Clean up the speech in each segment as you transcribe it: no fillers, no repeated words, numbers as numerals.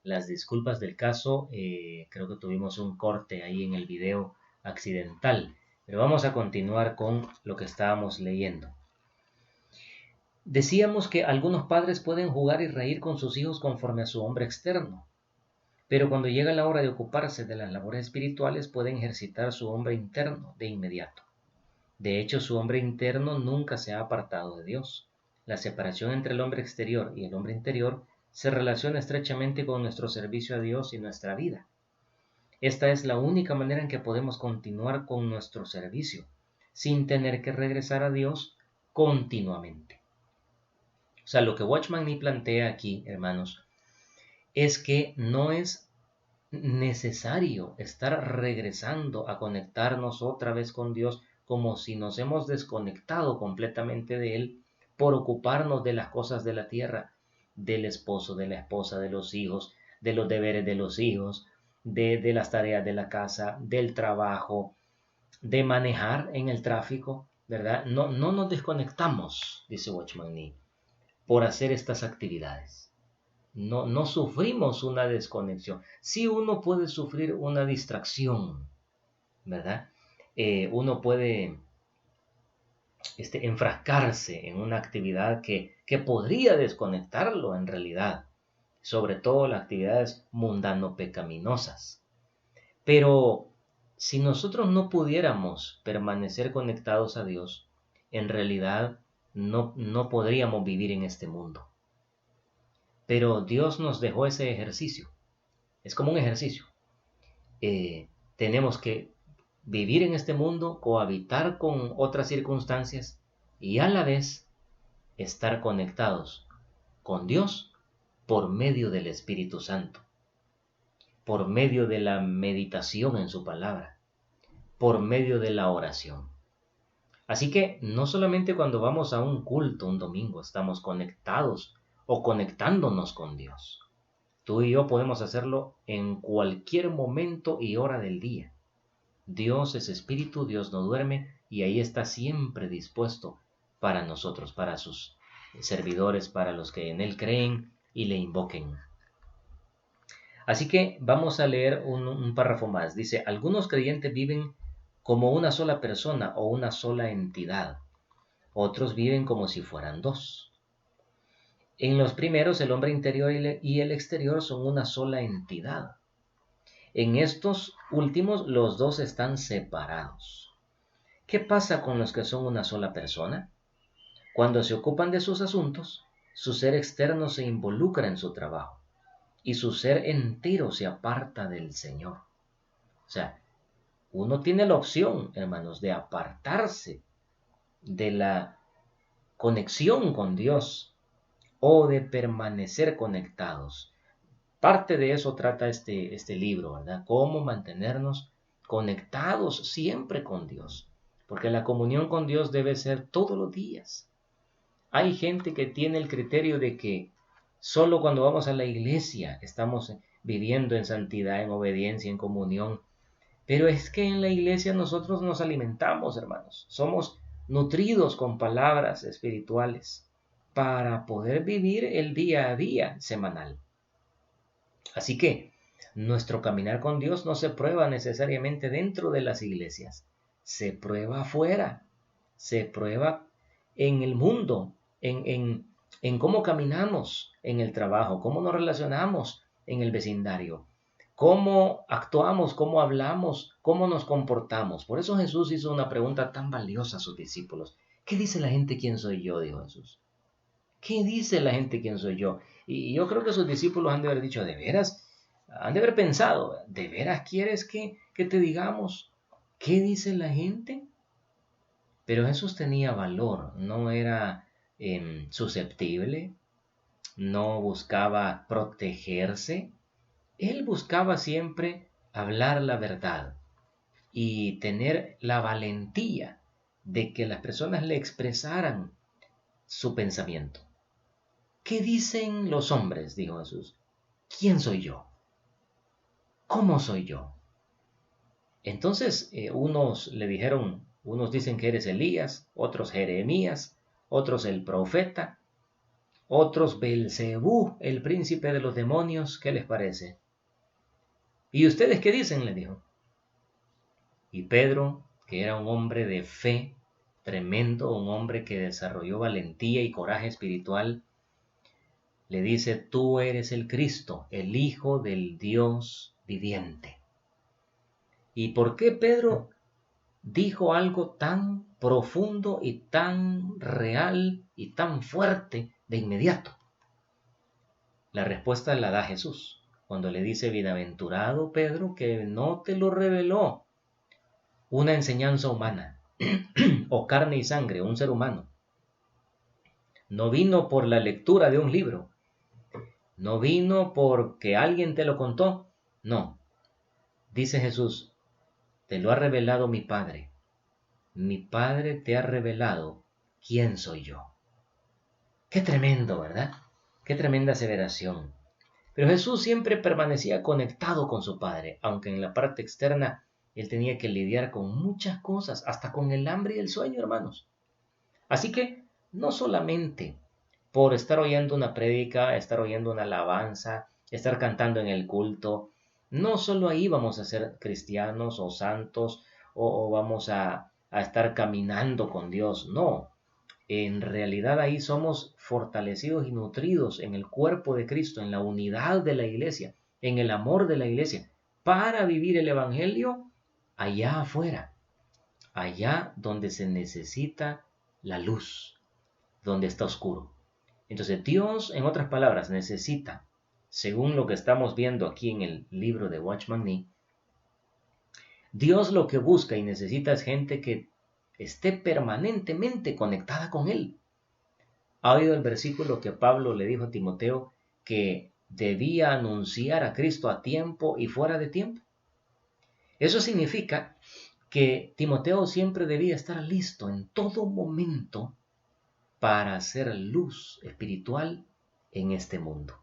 las disculpas del caso. Creo que tuvimos un corte ahí en el video accidental, pero vamos a continuar con lo que estábamos leyendo. Decíamos que algunos padres pueden jugar y reír con sus hijos conforme a su hombre externo, pero cuando llega la hora de ocuparse de las labores espirituales pueden ejercitar su hombre interno de inmediato. De hecho, su hombre interno nunca se ha apartado de Dios. La separación entre el hombre exterior y el hombre interior se relaciona estrechamente con nuestro servicio a Dios y nuestra vida. Esta es la única manera en que podemos continuar con nuestro servicio, sin tener que regresar a Dios continuamente. O sea, lo que Watchman Nee plantea aquí, hermanos, es que no es necesario estar regresando a conectarnos otra vez con Dios como si nos hemos desconectado completamente de Él por ocuparnos de las cosas de la tierra, del esposo, de la esposa, de los hijos, de los deberes de los hijos, de las tareas de la casa, del trabajo, de manejar en el tráfico, ¿verdad? No nos desconectamos, dice Watchman Nee, por hacer estas actividades. No sufrimos una desconexión. Sí, uno puede sufrir una distracción, ¿verdad? Uno puede enfrascarse en una actividad que podría desconectarlo en realidad, sobre todo las actividades mundano-pecaminosas. Pero si nosotros no pudiéramos permanecer conectados a Dios, en realidad no podríamos vivir en este mundo. Pero Dios nos dejó ese ejercicio. Es como un ejercicio. Tenemos que vivir en este mundo, cohabitar con otras circunstancias y a la vez estar conectados con Dios por medio del Espíritu Santo, por medio de la meditación en su palabra, por medio de la oración. Así que no solamente cuando vamos a un culto un domingo estamos conectados o conectándonos con Dios. Tú y yo podemos hacerlo en cualquier momento y hora del día. Dios es espíritu, Dios no duerme y ahí está siempre dispuesto para nosotros, para sus servidores, para los que en Él creen y le invoquen. Así que vamos a leer un párrafo más. Dice, algunos creyentes viven como una sola persona o una sola entidad. Otros viven como si fueran dos. En los primeros, el hombre interior y el exterior son una sola entidad. En estos últimos, los dos están separados. ¿Qué pasa con los que son una sola persona? Cuando se ocupan de sus asuntos, su ser externo se involucra en su trabajo y su ser entero se aparta del Señor. O sea, uno tiene la opción, hermanos, de apartarse de la conexión con Dios o de permanecer conectados. Parte de eso trata este libro, ¿verdad? Cómo mantenernos conectados siempre con Dios. Porque la comunión con Dios debe ser todos los días. Hay gente que tiene el criterio de que solo cuando vamos a la iglesia estamos viviendo en santidad, en obediencia, en comunión. Pero es que en la iglesia nosotros nos alimentamos, hermanos. Somos nutridos con palabras espirituales para poder vivir el día a día semanal. Así que nuestro caminar con Dios no se prueba necesariamente dentro de las iglesias, se prueba afuera, se prueba en el mundo, en cómo caminamos en el trabajo, cómo nos relacionamos en el vecindario, cómo actuamos, cómo hablamos, cómo nos comportamos. Por eso Jesús hizo una pregunta tan valiosa a sus discípulos. ¿Qué dice la gente quién soy yo? Dijo Jesús. ¿Qué dice la gente quién soy yo? Y yo creo que sus discípulos han de haber dicho, ¿de veras? Han de haber pensado, ¿de veras quieres que te digamos qué dice la gente? Pero Jesús tenía valor, no era susceptible, no buscaba protegerse, él buscaba siempre hablar la verdad y tener la valentía de que las personas le expresaran su pensamiento. ¿Qué dicen los hombres? Dijo Jesús. ¿Quién soy yo? ¿Cómo soy yo? Entonces unos le dijeron, unos dicen que eres Elías, otros Jeremías, otros el profeta, otros Belcebú, el príncipe de los demonios. ¿Qué les parece? ¿Y ustedes qué dicen?, le dijo. Y Pedro, que era un hombre de fe tremendo, un hombre que desarrolló valentía y coraje espiritual, le dice: tú eres el Cristo, el Hijo del Dios viviente. ¿Y por qué Pedro dijo algo tan profundo y tan real y tan fuerte de inmediato? La respuesta la da Jesús, cuando le dice: bienaventurado Pedro, que no te lo reveló una enseñanza humana o carne y sangre, un ser humano. No vino por la lectura de un libro, no vino porque alguien te lo contó, no. Dice Jesús: te lo ha revelado mi Padre. Mi Padre te ha revelado quién soy yo. Qué tremendo, ¿verdad? Qué tremenda aseveración. Pero Jesús siempre permanecía conectado con su Padre, aunque en la parte externa él tenía que lidiar con muchas cosas, hasta con el hambre y el sueño, hermanos. Así que no solamente por estar oyendo una prédica, estar oyendo una alabanza, estar cantando en el culto, no solo ahí vamos a ser cristianos o santos o vamos a estar caminando con Dios, no. En realidad ahí somos fortalecidos y nutridos en el cuerpo de Cristo, en la unidad de la iglesia, en el amor de la iglesia, para vivir el evangelio allá afuera, allá donde se necesita la luz, donde está oscuro. Entonces Dios, en otras palabras, necesita, según lo que estamos viendo aquí en el libro de Watchman Nee, Dios lo que busca y necesita es gente que esté permanentemente conectada con Él. ¿Ha oído el versículo que Pablo le dijo a Timoteo que debía anunciar a Cristo a tiempo y fuera de tiempo? Eso significa que Timoteo siempre debía estar listo en todo momento para hacer luz espiritual en este mundo.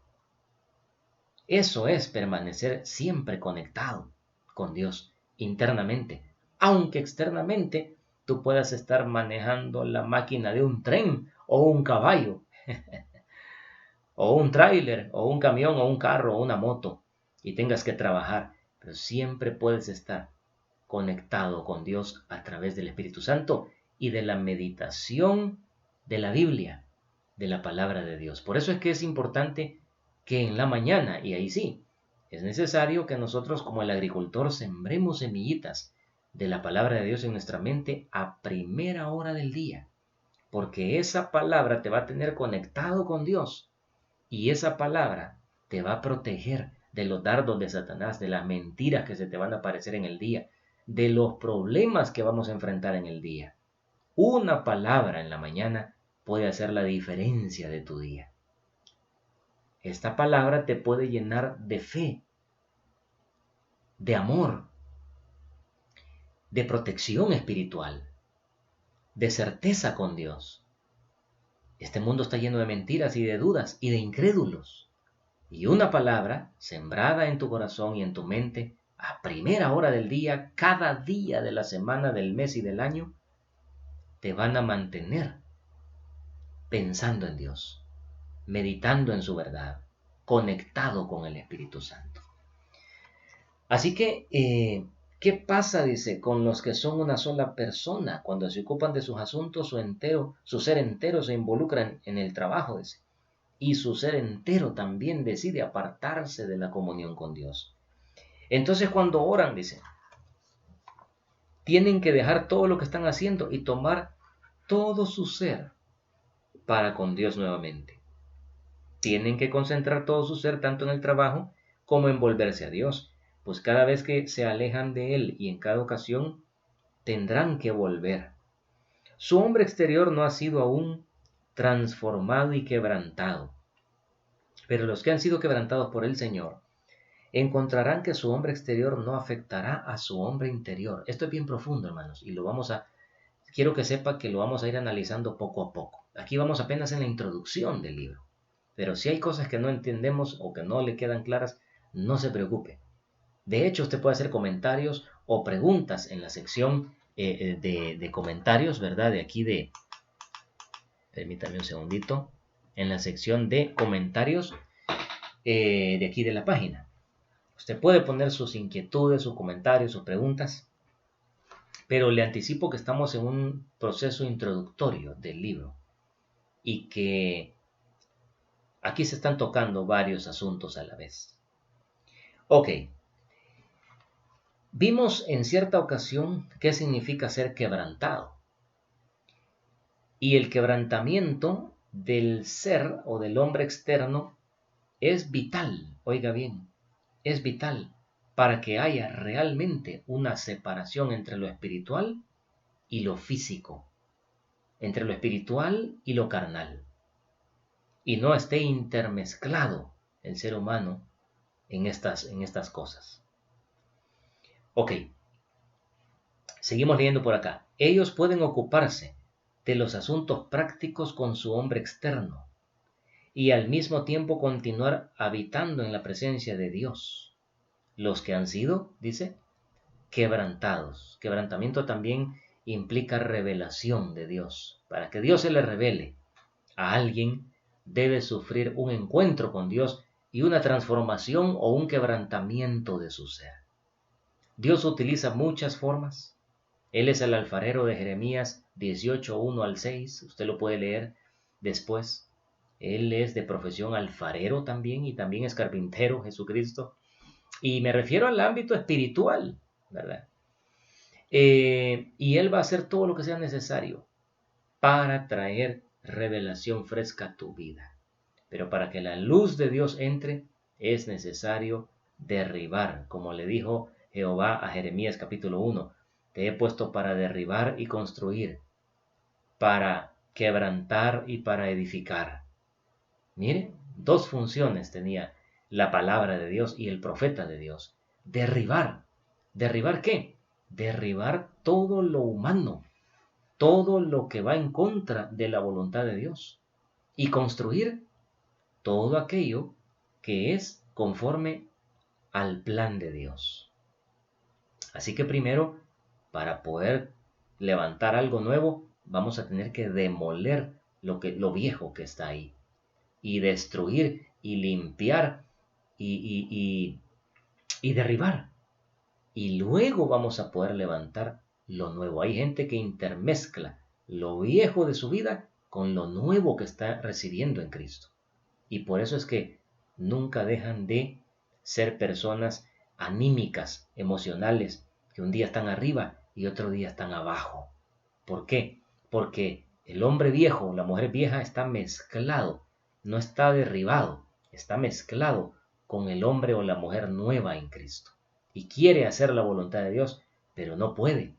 Eso es permanecer siempre conectado con Dios internamente, aunque externamente tú puedas estar manejando la máquina de un tren o un caballo, o un tráiler, o un camión, o un carro, o una moto, y tengas que trabajar, pero siempre puedes estar conectado con Dios a través del Espíritu Santo y de la meditación de la Biblia, de la palabra de Dios. Por eso es que es importante que en la mañana, y ahí sí, es necesario que nosotros como el agricultor sembremos semillitas de la palabra de Dios en nuestra mente a primera hora del día, porque esa palabra te va a tener conectado con Dios y esa palabra te va a proteger de los dardos de Satanás, de las mentiras que se te van a aparecer en el día, de los problemas que vamos a enfrentar en el día. Una palabra en la mañana puede hacer la diferencia de tu día. Esta palabra te puede llenar de fe, de amor, de protección espiritual, de certeza con Dios. Este mundo está lleno de mentiras y de dudas y de incrédulos. Y una palabra sembrada en tu corazón y en tu mente a primera hora del día, cada día de la semana, del mes y del año, te van a mantener pensando en Dios, meditando en su verdad, conectado con el Espíritu Santo. Así que, ¿qué pasa, dice, con los que son una sola persona cuando se ocupan de sus asuntos, su ser entero se involucra en el trabajo, dice, y su ser entero también decide apartarse de la comunión con Dios? Entonces, cuando oran, dice, tienen que dejar todo lo que están haciendo y tomar todo su ser para con Dios nuevamente. Tienen que concentrar todo su ser tanto en el trabajo como en volverse a Dios, pues cada vez que se alejan de Él y en cada ocasión tendrán que volver. Su hombre exterior no ha sido aún transformado y quebrantado, pero los que han sido quebrantados por el Señor encontrarán que su hombre exterior no afectará a su hombre interior. Esto es bien profundo, hermanos, y quiero que sepa que lo vamos a ir analizando poco a poco. Aquí vamos apenas en la introducción del libro. Pero si hay cosas que no entendemos o que no le quedan claras, no se preocupe. De hecho, usted puede hacer comentarios o preguntas en la sección de comentarios, ¿verdad? Permítame un segundito. en la sección de comentarios de aquí de la página. Usted puede poner sus inquietudes, sus comentarios, sus preguntas, pero le anticipo que estamos en un proceso introductorio del libro y que aquí se están tocando varios asuntos a la vez. Ok, vimos en cierta ocasión qué significa ser quebrantado. Y el quebrantamiento del ser o del hombre externo es vital, oiga bien, es vital para que haya realmente una separación entre lo espiritual y lo físico, entre lo espiritual y lo carnal, y no esté intermezclado el ser humano en estas cosas. Ok, seguimos leyendo por acá. Ellos pueden ocuparse de los asuntos prácticos con su hombre externo y al mismo tiempo continuar habitando en la presencia de Dios. Los que han sido, dice, quebrantados. Quebrantamiento también implica revelación de Dios. Para que Dios se le revele a alguien, debe sufrir un encuentro con Dios y una transformación o un quebrantamiento de su ser. Dios utiliza muchas formas. Él es el alfarero de Jeremías 18, 1 al 6. Usted lo puede leer después. Él es de profesión alfarero también y también es carpintero, Jesucristo. Y me refiero al ámbito espiritual, ¿verdad? Y Él va a hacer todo lo que sea necesario para traer revelación fresca a tu vida. Pero para que la luz de Dios entre, es necesario derribar, como le dijo Jehová a Jeremías capítulo 1. Te he puesto para derribar y construir, para quebrantar y para edificar. Mire, dos funciones tenía la palabra de Dios y el profeta de Dios. Derribar. ¿Derribar qué? Derribar todo lo humano, todo lo que va en contra de la voluntad de Dios. Y construir todo aquello que es conforme al plan de Dios. Así que primero, para poder levantar algo nuevo, vamos a tener que demoler lo viejo que está ahí. Y destruir y limpiar y derribar. Y luego vamos a poder levantar lo nuevo. Hay gente que intermezcla lo viejo de su vida con lo nuevo que está recibiendo en Cristo. Y por eso es que nunca dejan de ser personas anímicas, emocionales, que un día están arriba y otro día están abajo. ¿Por qué? Porque el hombre viejo, la mujer vieja está mezclado, no está derribado, está mezclado con el hombre o la mujer nueva en Cristo. Y quiere hacer la voluntad de Dios, pero no puede,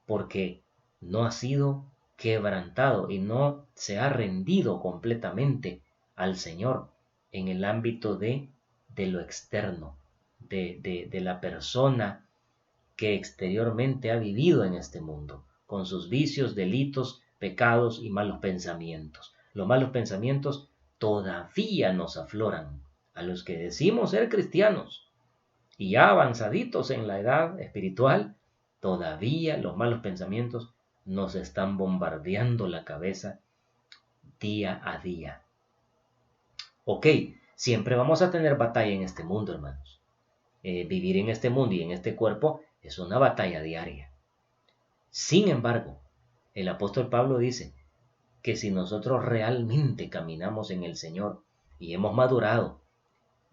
porque no ha sido quebrantado y no se ha rendido completamente al Señor en el ámbito de lo externo, de la persona que exteriormente ha vivido en este mundo, con sus vicios, delitos, pecados y malos pensamientos. Los malos pensamientos todavía nos afloran a los que decimos ser cristianos y ya avanzaditos en la edad espiritual, todavía los malos pensamientos nos están bombardeando la cabeza día a día. Ok, siempre vamos a tener batalla en este mundo, hermanos. Vivir en este mundo y en este cuerpo es una batalla diaria. Sin embargo, el apóstol Pablo dice que si nosotros realmente caminamos en el Señor y hemos madurado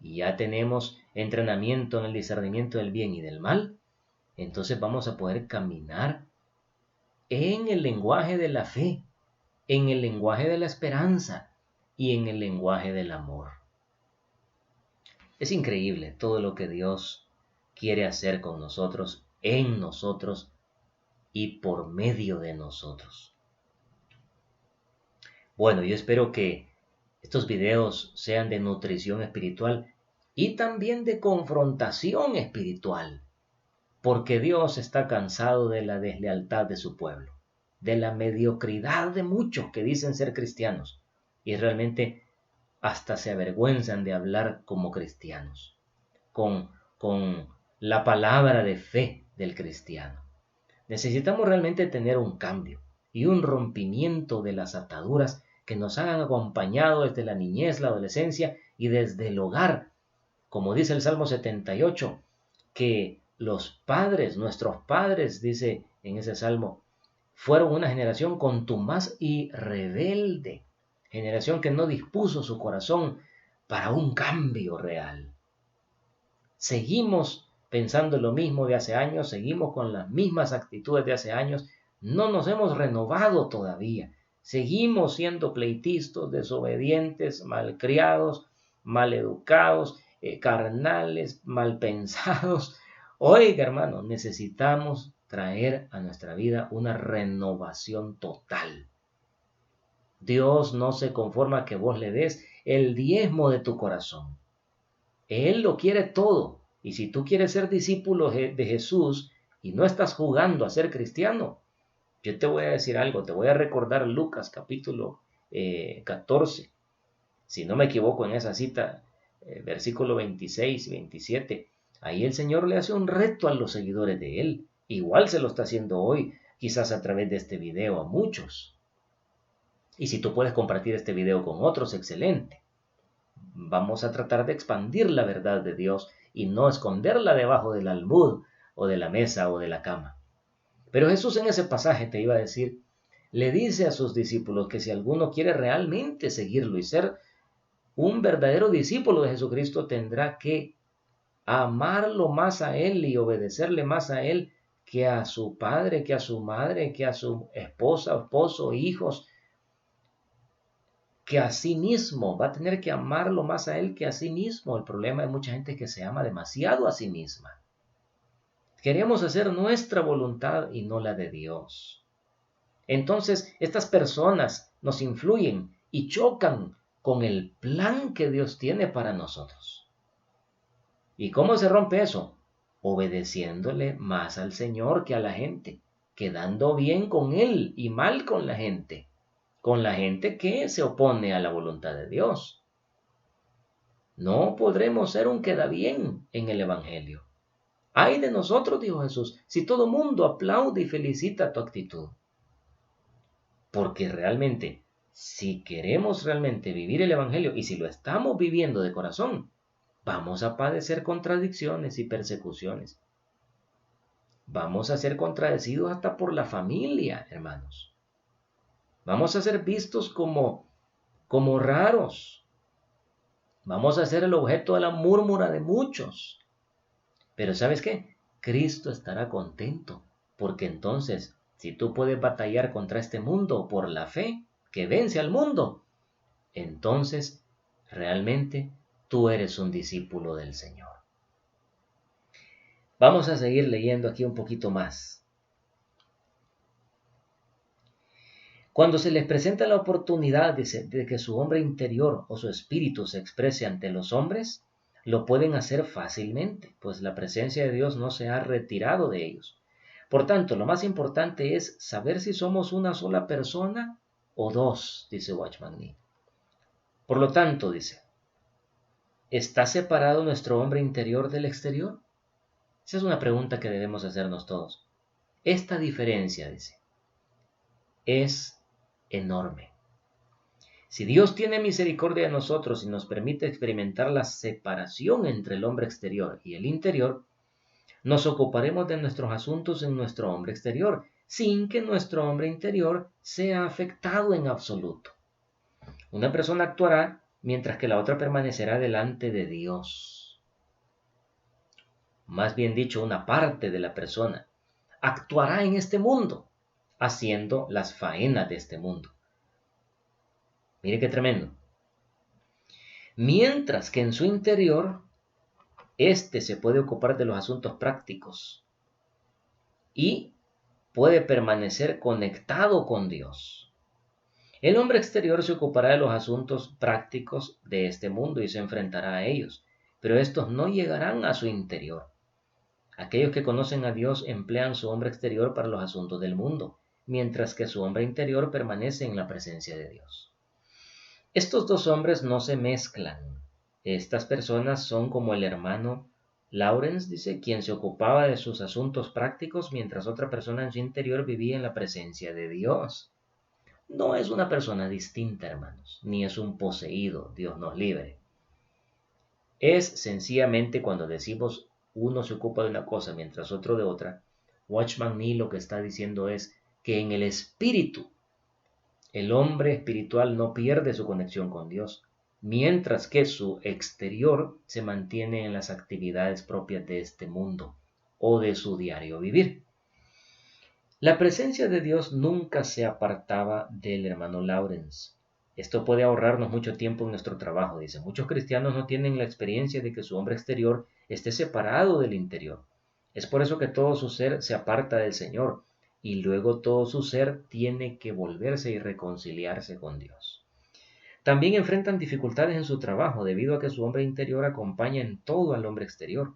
y ya tenemos entrenamiento en el discernimiento del bien y del mal, entonces vamos a poder caminar en el lenguaje de la fe, en el lenguaje de la esperanza y en el lenguaje del amor. Es increíble todo lo que Dios quiere hacer con nosotros, en nosotros y por medio de nosotros. Bueno, yo espero que estos videos sean de nutrición espiritual y también de confrontación espiritual, porque Dios está cansado de la deslealtad de su pueblo, de la mediocridad de muchos que dicen ser cristianos y realmente hasta se avergüenzan de hablar como cristianos, con la palabra de fe del cristiano. Necesitamos realmente tener un cambio y un rompimiento de las ataduras que nos han acompañado desde la niñez, la adolescencia y desde el hogar. Como dice el Salmo 78, que los padres, nuestros padres, dice en ese Salmo, fueron una generación contumaz y rebelde, generación que no dispuso su corazón para un cambio real. Seguimos pensando lo mismo de hace años, seguimos con las mismas actitudes de hace años, no nos hemos renovado todavía, seguimos siendo pleitistas, desobedientes, malcriados, maleducados, carnales, mal pensados. Oiga, hermano, necesitamos traer a nuestra vida una renovación total. Dios no se conforma que vos le des el diezmo de tu corazón. Él lo quiere todo. Y si tú quieres ser discípulo de Jesús y no estás jugando a ser cristiano, yo te voy a decir algo, te voy a recordar Lucas capítulo 14. Si no me equivoco en esa cita, versículo 26 y 27. Ahí el Señor le hace un reto a los seguidores de Él. Igual se lo está haciendo hoy, quizás a través de este video a muchos. Y si tú puedes compartir este video con otros, excelente. Vamos a tratar de expandir la verdad de Dios y no esconderla debajo del almud o de la mesa o de la cama. Pero Jesús en ese pasaje te iba a decir, le dice a sus discípulos que si alguno quiere realmente seguirlo y ser un verdadero discípulo de Jesucristo, tendrá que amarlo más a Él y obedecerle más a Él que a su padre, que a su madre, que a su esposa, esposo, hijos, que a sí mismo. Va a tener que amarlo más a Él que a sí mismo. El problema de mucha gente es que se ama demasiado a sí misma. Queremos hacer nuestra voluntad y no la de Dios. Entonces, estas personas nos influyen y chocan con el plan que Dios tiene para nosotros. ¿Y cómo se rompe eso? Obedeciéndole más al Señor que a la gente, quedando bien con Él y mal con la gente que se opone a la voluntad de Dios. No podremos ser un queda bien en el Evangelio. Ay de nosotros, dijo Jesús, si todo mundo aplaude y felicita tu actitud. Porque realmente, si queremos realmente vivir el Evangelio y si lo estamos viviendo de corazón, vamos a padecer contradicciones y persecuciones. Vamos a ser contradecidos hasta por la familia, hermanos. Vamos a ser vistos como raros. Vamos a ser el objeto de la murmura de muchos. Pero ¿sabes qué? Cristo estará contento, porque entonces, si tú puedes batallar contra este mundo por la fe que vence al mundo, entonces realmente tú eres un discípulo del Señor. Vamos a seguir leyendo aquí un poquito más. Cuando se les presenta la oportunidad de que su hombre interior o su espíritu se exprese ante los hombres, lo pueden hacer fácilmente, pues la presencia de Dios no se ha retirado de ellos. Por tanto, lo más importante es saber si somos una sola persona o dos, dice Watchman Nee. Por lo tanto, dice, ¿está separado nuestro hombre interior del exterior? Esa es una pregunta que debemos hacernos todos. Esta diferencia, dice, es enorme. Si Dios tiene misericordia de nosotros y nos permite experimentar la separación entre el hombre exterior y el interior, nos ocuparemos de nuestros asuntos en nuestro hombre exterior, sin que nuestro hombre interior sea afectado en absoluto. Una persona actuará mientras que la otra permanecerá delante de Dios. Más bien dicho, una parte de la persona actuará en este mundo, haciendo las faenas de este mundo. Mire qué tremendo. Mientras que en su interior, éste se puede ocupar de los asuntos prácticos y puede permanecer conectado con Dios. El hombre exterior se ocupará de los asuntos prácticos de este mundo y se enfrentará a ellos, pero estos no llegarán a su interior. Aquellos que conocen a Dios emplean su hombre exterior para los asuntos del mundo, mientras que su hombre interior permanece en la presencia de Dios. Estos dos hombres no se mezclan. Estas personas son como el hermano Lawrence, dice, quien se ocupaba de sus asuntos prácticos mientras otra persona en su interior vivía en la presencia de Dios. no es una persona distinta, hermanos, ni es un poseído, Dios nos libre. Es sencillamente cuando decimos uno se ocupa de una cosa mientras otro de otra, Watchman Nee lo que está diciendo es que en el espíritu, el hombre espiritual no pierde su conexión con Dios, mientras que su exterior se mantiene en las actividades propias de este mundo o de su diario vivir. La presencia de Dios nunca se apartaba del hermano Lawrence. Esto puede ahorrarnos mucho tiempo en nuestro trabajo, dice. Muchos cristianos no tienen la experiencia de que su hombre exterior esté separado del interior. Es por eso que todo su ser se aparta del Señor y luego todo su ser tiene que volverse y reconciliarse con Dios. También enfrentan dificultades en su trabajo debido a que su hombre interior acompaña en todo al hombre exterior.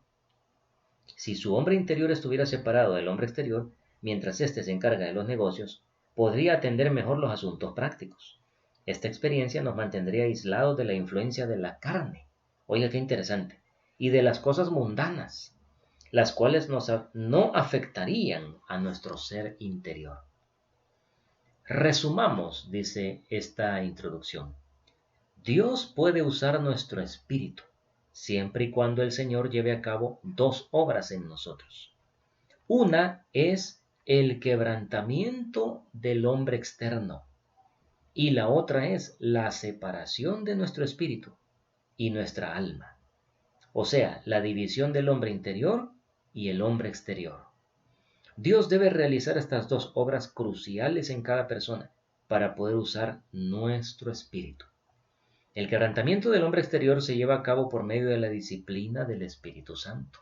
Si su hombre interior estuviera separado del hombre exterior, mientras éste se encarga de los negocios, podría atender mejor los asuntos prácticos. Esta experiencia nos mantendría aislados de la influencia de la carne, oiga qué interesante, y de las cosas mundanas, las cuales no afectarían a nuestro ser interior. Resumamos, dice esta introducción. Dios puede usar nuestro espíritu, siempre y cuando el Señor lleve a cabo dos obras en nosotros. Una es el quebrantamiento del hombre externo y la otra es la separación de nuestro espíritu y nuestra alma, o sea, la división del hombre interior y el hombre exterior. Dios debe realizar estas dos obras cruciales en cada persona para poder usar nuestro espíritu. El quebrantamiento del hombre exterior se lleva a cabo por medio de la disciplina del Espíritu Santo.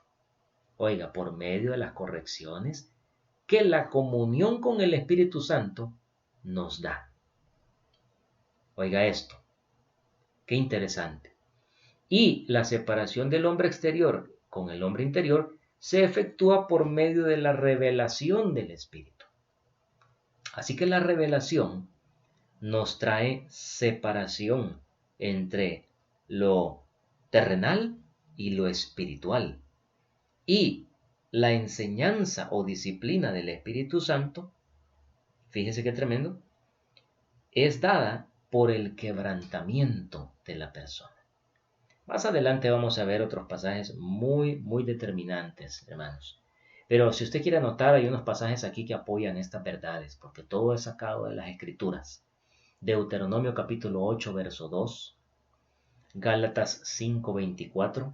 Oiga, por medio de las correcciones que la comunión con el Espíritu Santo nos da. Oiga esto, qué interesante. Y la separación del hombre exterior con el hombre interior se efectúa por medio de la revelación del Espíritu. Así que la revelación nos trae separación entre lo terrenal y lo espiritual. Y la enseñanza o disciplina del Espíritu Santo, fíjese qué tremendo, es dada por el quebrantamiento de la persona. Más adelante vamos a ver otros pasajes muy determinantes, hermanos. Pero si usted quiere anotar, hay unos pasajes aquí que apoyan estas verdades, porque todo es sacado de las Escrituras. Deuteronomio capítulo 8, verso 2, Gálatas 5:24,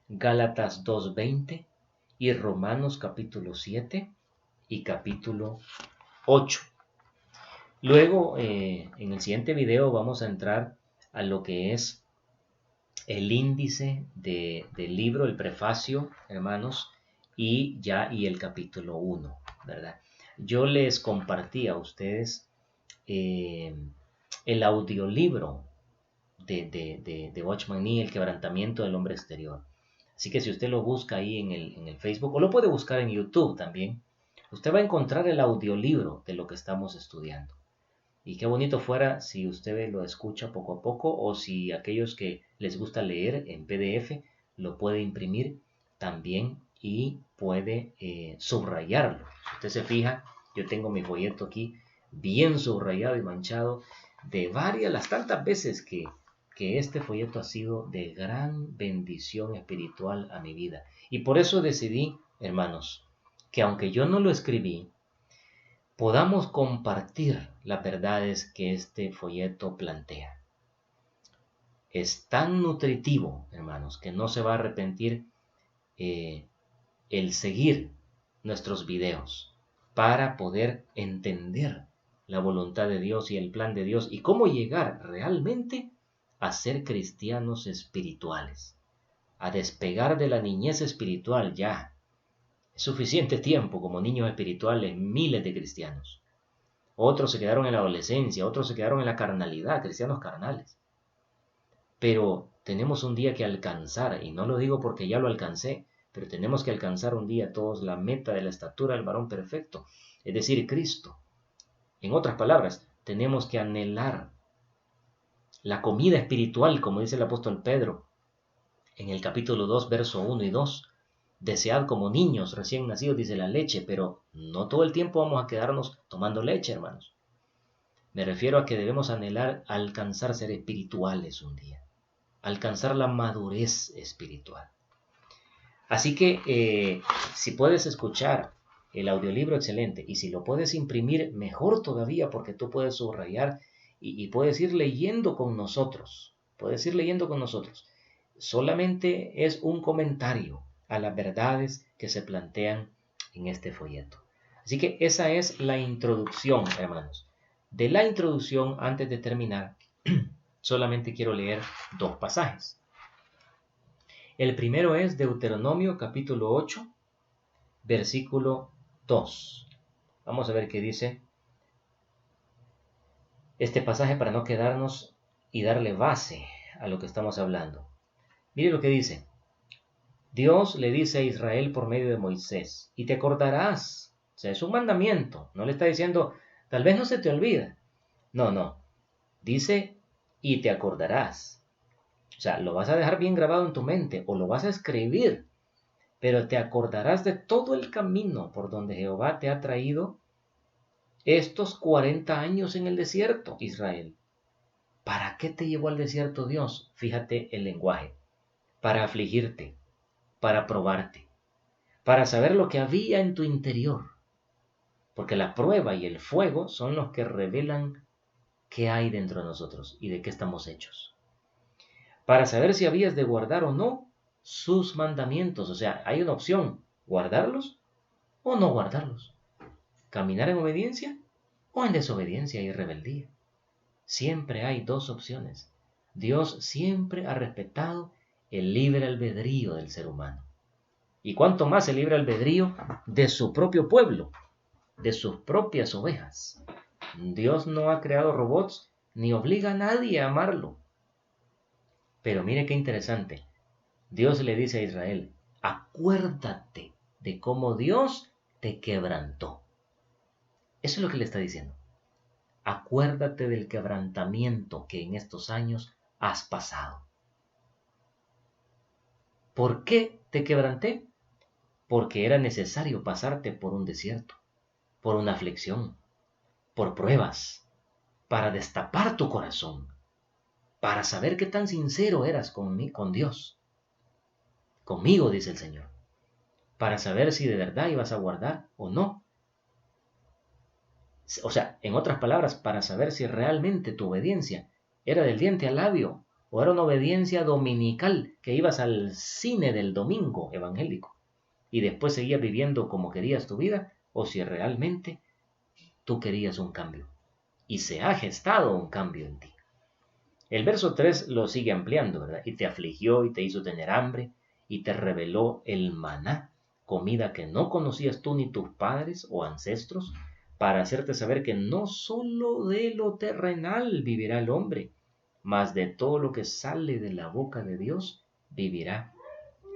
Gálatas 2:20 y Romanos capítulo 7 y capítulo 8. Luego, en el siguiente video vamos a entrar a lo que es el índice del libro, el prefacio, hermanos, y el capítulo 1, ¿verdad? Yo les compartí a ustedes el audiolibro de Watchman Nee, El quebrantamiento del hombre exterior. Así que si usted lo busca ahí en el Facebook, o lo puede buscar en YouTube también, usted va a encontrar el audiolibro de lo que estamos estudiando. Y qué bonito fuera si usted lo escucha poco a poco, o si aquellos que les gusta leer en PDF lo puede imprimir también y puede subrayarlo. Si usted se fija, yo tengo mi folleto aquí bien subrayado y manchado de las tantas veces que este folleto ha sido de gran bendición espiritual a mi vida. Y por eso decidí, hermanos, que aunque yo no lo escribí, podamos compartir las verdades que este folleto plantea. Es tan nutritivo, hermanos, que no se va a arrepentir el seguir nuestros videos para poder entender la voluntad de Dios y el plan de Dios y cómo llegar realmente a ser cristianos espirituales, a despegar de la niñez espiritual ya. Es suficiente tiempo como niños espirituales, miles de cristianos. Otros se quedaron en la adolescencia, otros se quedaron en la carnalidad, cristianos carnales. Pero tenemos un día que alcanzar, y no lo digo porque ya lo alcancé, pero tenemos que alcanzar un día todos la meta de la estatura del varón perfecto, es decir, Cristo. En otras palabras, tenemos que anhelar la comida espiritual, como dice el apóstol Pedro en el capítulo 2, verso 1 y 2. Desead como niños recién nacidos, dice la leche, pero no todo el tiempo vamos a quedarnos tomando leche, hermanos. Me refiero a que debemos anhelar alcanzar ser espirituales un día, alcanzar la madurez espiritual. Así que si puedes escuchar el audiolibro, excelente, y si lo puedes imprimir, mejor todavía, porque tú puedes subrayar y puedes ir leyendo con nosotros, Solamente es un comentario a las verdades que se plantean en este folleto. Así que esa es la introducción, hermanos. De la introducción, antes de terminar, solamente quiero leer 2 pasajes. El primero es Deuteronomio capítulo 8, versículo 2. Vamos a ver qué dice este pasaje para no quedarnos y darle base a lo que estamos hablando. Mire lo que dice. Dios le dice a Israel por medio de Moisés, y te acordarás. O sea, es un mandamiento. No le está diciendo, tal vez no se te olvida. No. Dice, y te acordarás. O sea, lo vas a dejar bien grabado en tu mente o lo vas a escribir. Pero te acordarás de todo el camino por donde Jehová te ha traído estos 40 años en el desierto, Israel. ¿Para qué te llevó al desierto Dios? Fíjate el lenguaje. Para afligirte, para probarte, para saber lo que había en tu interior. Porque la prueba y el fuego son los que revelan qué hay dentro de nosotros y de qué estamos hechos. Para saber si habías de guardar o no sus mandamientos. O sea, hay una opción, guardarlos o no guardarlos. Caminar en obediencia o en desobediencia y rebeldía. Siempre hay 2 opciones. Dios siempre ha respetado el libre albedrío del ser humano. Y cuanto más el libre albedrío de su propio pueblo, de sus propias ovejas. Dios no ha creado robots ni obliga a nadie a amarlo. Pero mire qué interesante. Dios le dice a Israel, acuérdate de cómo Dios te quebrantó. Eso es lo que le está diciendo. Acuérdate del quebrantamiento que en estos años has pasado. ¿Por qué te quebranté? Porque era necesario pasarte por un desierto, por una aflicción, por pruebas, para destapar tu corazón, para saber qué tan sincero eras con Dios. Conmigo, dice el Señor, para saber si de verdad ibas a guardar o no. O sea, en otras palabras, para saber si realmente tu obediencia era del diente al labio o era una obediencia dominical que ibas al cine del domingo evangélico y después seguías viviendo como querías tu vida o si realmente tú querías un cambio y se ha gestado un cambio en ti. El verso 3 lo sigue ampliando, ¿verdad? Y te afligió y te hizo tener hambre y te reveló el maná, comida que no conocías tú ni tus padres o ancestros, para hacerte saber que no solo de lo terrenal vivirá el hombre, mas de todo lo que sale de la boca de Dios vivirá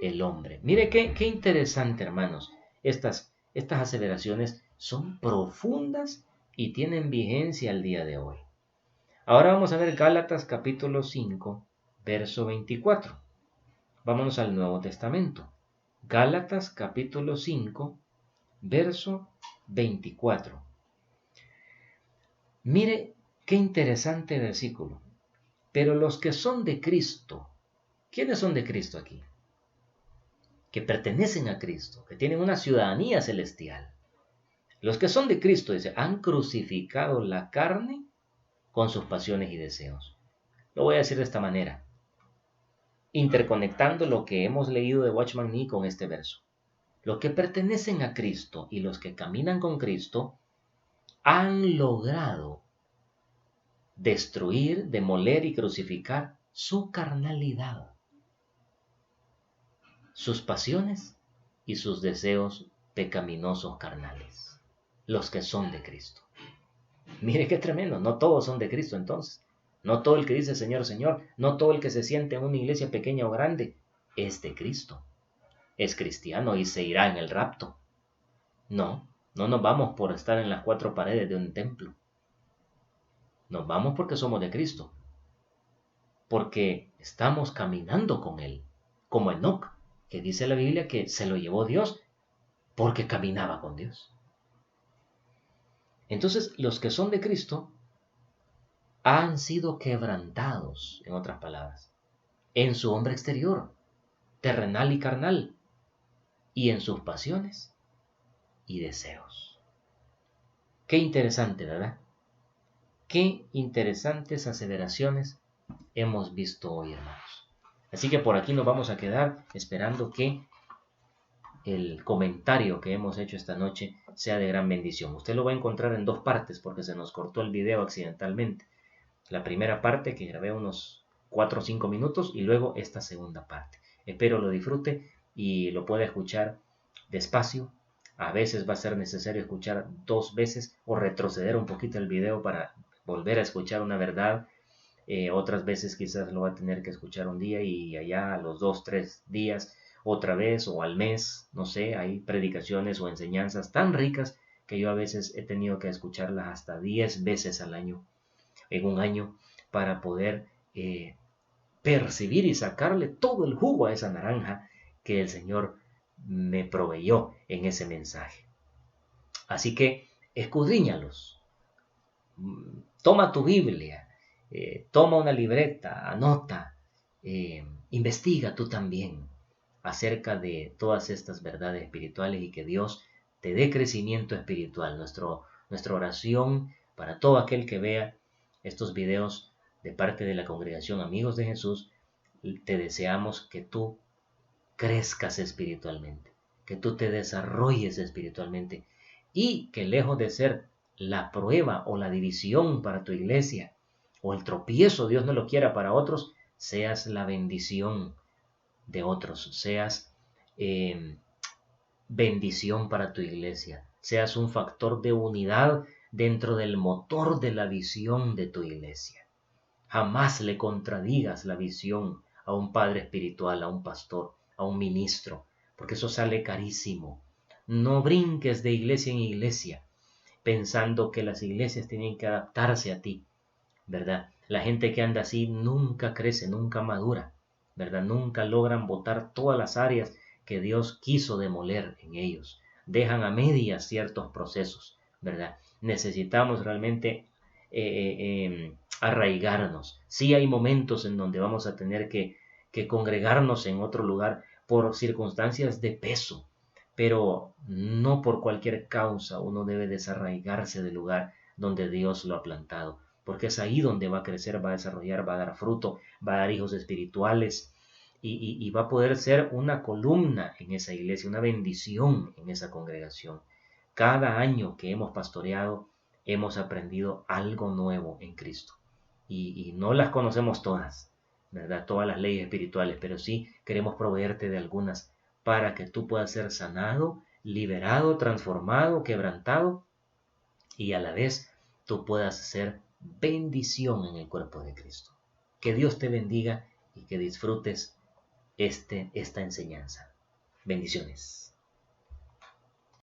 el hombre. Mire qué interesante, hermanos. Estas aseveraciones son profundas y tienen vigencia al día de hoy. Ahora vamos a ver Gálatas capítulo 5, verso 24. Vámonos al Nuevo Testamento. Gálatas capítulo 5, verso 24. Mire qué interesante versículo. Pero los que son de Cristo, ¿quiénes son de Cristo aquí? Que pertenecen a Cristo, que tienen una ciudadanía celestial. Los que son de Cristo, dice, han crucificado la carne con sus pasiones y deseos. Lo voy a decir de esta manera, interconectando lo que hemos leído de Watchman Nee con este verso. Los que pertenecen a Cristo y los que caminan con Cristo han logrado destruir, demoler y crucificar su carnalidad, sus pasiones y sus deseos pecaminosos carnales. Los que son de Cristo. Mire qué tremendo, no todos son de Cristo entonces. No todo el que dice Señor, Señor, no todo el que se siente en una iglesia pequeña o grande es de Cristo. Es cristiano y se irá en el rapto. No nos vamos por estar en las 4 paredes de un templo. Nos vamos porque somos de Cristo. Porque estamos caminando con Él. Como Enoc, que dice la Biblia que se lo llevó Dios porque caminaba con Dios. Entonces, los que son de Cristo han sido quebrantados, en otras palabras, en su hombre exterior, terrenal y carnal, y en sus pasiones y deseos. Qué interesante, ¿verdad? Qué interesantes aseveraciones hemos visto hoy, hermanos. Así que por aquí nos vamos a quedar esperando que el comentario que hemos hecho esta noche sea de gran bendición. Usted lo va a encontrar en dos partes porque se nos cortó el video accidentalmente. La primera parte que grabé unos 4 o 5 minutos y luego esta segunda parte. Espero lo disfrute y lo pueda escuchar despacio. A veces va a ser necesario escuchar 2 veces o retroceder un poquito el video para volver a escuchar una verdad. Otras veces quizás lo va a tener que escuchar un día y allá a los 2, 3 días otra vez o al mes, no sé, hay predicaciones o enseñanzas tan ricas que yo a veces he tenido que escucharlas hasta 10 veces al año, en un año, para poder percibir y sacarle todo el jugo a esa naranja que el Señor me proveyó en ese mensaje. Así que escudriñalos, toma tu Biblia, toma una libreta, anota, investiga tú también acerca de todas estas verdades espirituales y que Dios te dé crecimiento espiritual. Nuestra oración para todo aquel que vea estos videos de parte de la congregación Amigos de Jesús, te deseamos que tú crezcas espiritualmente, que tú te desarrolles espiritualmente y que lejos de ser la prueba o la división para tu iglesia o el tropiezo, Dios no lo quiera, para otros, seas la bendición de otros, seas bendición para tu iglesia, seas un factor de unidad dentro del motor de la visión de tu iglesia. Jamás le contradigas la visión a un padre espiritual, a un pastor, a un ministro, porque eso sale carísimo. No brinques de iglesia en iglesia pensando que las iglesias tienen que adaptarse a ti, ¿verdad? La gente que anda así nunca crece, nunca madura, ¿verdad? Nunca logran botar todas las áreas que Dios quiso demoler en ellos. Dejan a medias ciertos procesos, ¿verdad? Necesitamos realmente arraigarnos. Sí hay momentos en donde vamos a tener que congregarnos en otro lugar por circunstancias de peso, pero no por cualquier causa uno debe desarraigarse del lugar donde Dios lo ha plantado, porque es ahí donde va a crecer, va a desarrollar, va a dar fruto, va a dar hijos espirituales y va a poder ser una columna en esa iglesia, una bendición en esa congregación. Cada año que hemos pastoreado, hemos aprendido algo nuevo en Cristo y no las conocemos todas, ¿verdad? Todas las leyes espirituales, pero sí queremos proveerte de algunas para que tú puedas ser sanado, liberado, transformado, quebrantado y a la vez tú puedas ser bendición en el cuerpo de Cristo. Que Dios te bendiga y que disfrutes esta enseñanza. Bendiciones.